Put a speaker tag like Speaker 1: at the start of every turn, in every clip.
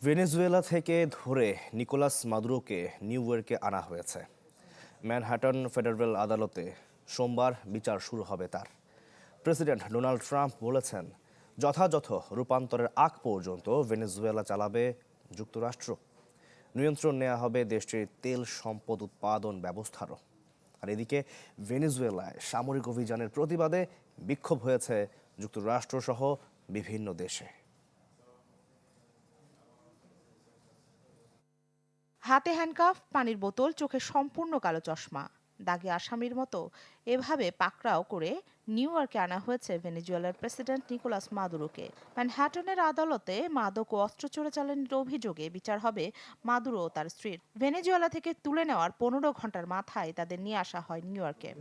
Speaker 1: Venezuela থেকে ধরে Nicolas মাদুরোকে new ইয়র্কে আনা হয়েছে। ম্যানহাটন ফেডারেল আদালতে সোমবার বিচার শুরু হবে তার। প্রেসিডেন্ট ডোনাল্ড ট্রাম্প বলেছেন, যথাযথ রূপান্তরের আগ পর্যন্ত ভেনেজুয়েলা চালাবে যুক্তরাষ্ট্র। নিয়ন্ত্রণ নেওয়া হবে দেশটির তেল সম্পদ উৎপাদন ব্যবস্থারও। আর এদিকে ভেনেজুয়েলায় সামরিক অভিযানের প্রতিবাদে বিক্ষোভ হয়েছে যুক্তরাষ্ট্রসহ বিভিন্ন দেশে।
Speaker 2: হাতে হ্যান্ডকাফ, পানির বোতল, চোখে সম্পূর্ণ কালো চশমা, দাগি আসামির মতো এভাবে পাকড়াও করে নিউ ইয়র্কে আনা হয়েছে ভেনেজুয়েলার প্রেসিডেন্ট নিকোলাস মাদুরোকে। ম্যানহাটনের আদালতে মাদক ও অস্ত্র চোরাচালানির অভিযোগে বিচার হবে মাদুরো ও তার স্ত্রীর। ভেনেজুয়েলা থেকে তুলে নেওয়ার 15 ঘন্টার মাথায় তাদের নিয়ে আসা হয় নিউ ইয়র্কে।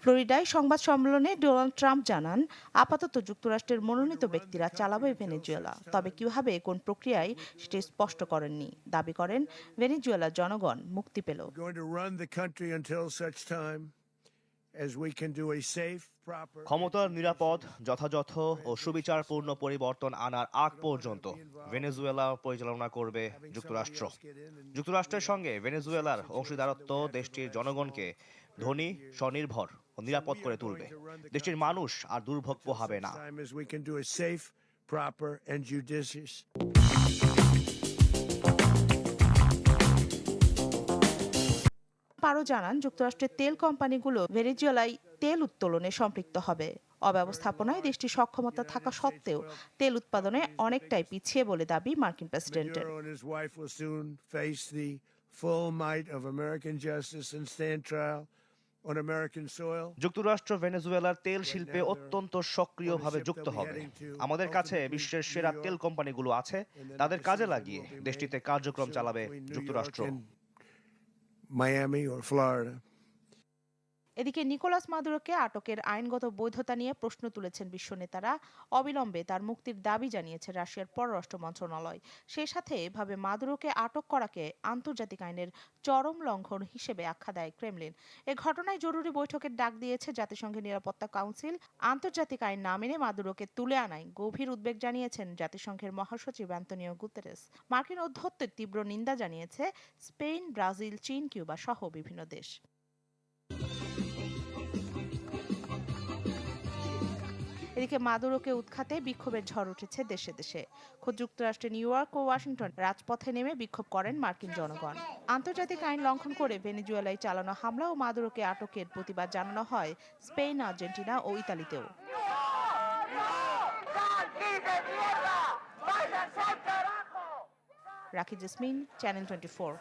Speaker 2: ফ্লোরিডায় সংবাদ সম্মেলনে ডোনাল্ড ট্রাম্প জানান, আপাতত যুক্তরাষ্ট্রের মনোনীত ব্যক্তিরা চালাবে ভেনেজুয়েলা, তবে কিভাবে কোন প্রক্রিয়ায় সেটি স্পষ্ট করেননি। দাবি করেন, ভেনেজুয়েলার জনগণ মুক্তি পেল।
Speaker 1: ক্ষমতার নিরাপদ, যথাযথ ও সুবিচারপূর্ণ পরিবর্তন আনার আগ পর্যন্ত ভেনেজুয়েলা পরিচালনা করবে যুক্তরাষ্ট্র। যুক্তরাষ্ট্রের সঙ্গে ভেনেজুয়েলার অংশীদারত্ব দেশটির জনগণকে ধনী, স্বনির্ভর ও নিরাপদ করে তুলবে। দেশটির মানুষ আর দুর্ভোগ পোহাবে না।
Speaker 2: আরও জানান, যুক্তরাষ্ট্রের তেল কোম্পানিগুলো ভেনেজুয়েলায় তেল উত্তোলনে সম্পৃক্ত হবে। অব্যবস্থাপনায় দেশটির সক্ষমতা থাকা সত্ত্বেও তেল উৎপাদনে অনেকটাই পিছিয়ে বলে দাবি মার্কিন প্রেসিডেন্টের।
Speaker 1: যুক্তরাষ্ট্র ভেনেজুয়েলার তেল শিল্পে অত্যন্ত সক্রিয়ভাবে যুক্ত হবে। আমাদের কাছে বিশ্বের সেরা তেল কোম্পানিগুলো আছে, তাদের কাজে লাগিয়ে দেশটিতে কার্যক্রম চালাবে যুক্তরাষ্ট্র।
Speaker 2: এদিকে নিকোলাস মাদুরোকে আটকের আইনগত বৈধতা নিয়ে প্রশ্ন তুলেছেন বিশ্ব নেতারা। অবিলম্বে তার মুক্তির দাবি জানিয়েছে রাশিয়ার পররাষ্ট্র মন্ত্রণালয়। সেই সাথে এভাবে মাদুরোকে আটক করাকে আন্তর্জাতিক আইনের চরম লঙ্ঘন হিসেবে আখ্যা দেয় ক্রেমলিন। এ ঘটনায় জরুরি বৈঠকের ডাক দিয়েছে জাতিসংঘের নিরাপত্তা কাউন্সিল। আন্তর্জাতিক আইন না মেনে মাদুরোকে তুলে আনায় গভীর উদ্বেগ জানিয়েছেন জাতিসংঘের মহাসচিব অ্যান্তোনিও গুতেরেস। মার্কিন ঔদ্ধত্যের তীব্র নিন্দা জানিয়েছে স্পেন, ব্রাজিল, চীন, কিউবা সহ বিভিন্ন দেশ। এদিকে মাদুরোকে উৎখাতে বিক্ষোভের ঝড় উঠেছে দেশে দেশে। খোদ যুক্তরাষ্ট্রের নিউ ইয়র্ক ও ওয়াশিংটন রাজপথে নেমে বিক্ষোভ করেন মার্কিন জনগণ। আন্তর্জাতিক আইন লঙ্ঘন করে ভেনেজুয়েলায় চালানো হামলা ও মাদুরোকে আটকের প্রতিবাদ জানানো হয় স্পেন, আর্জেন্টিনা ও ইতালিতেও। রাখি জেসমিন, চ্যানেল 24।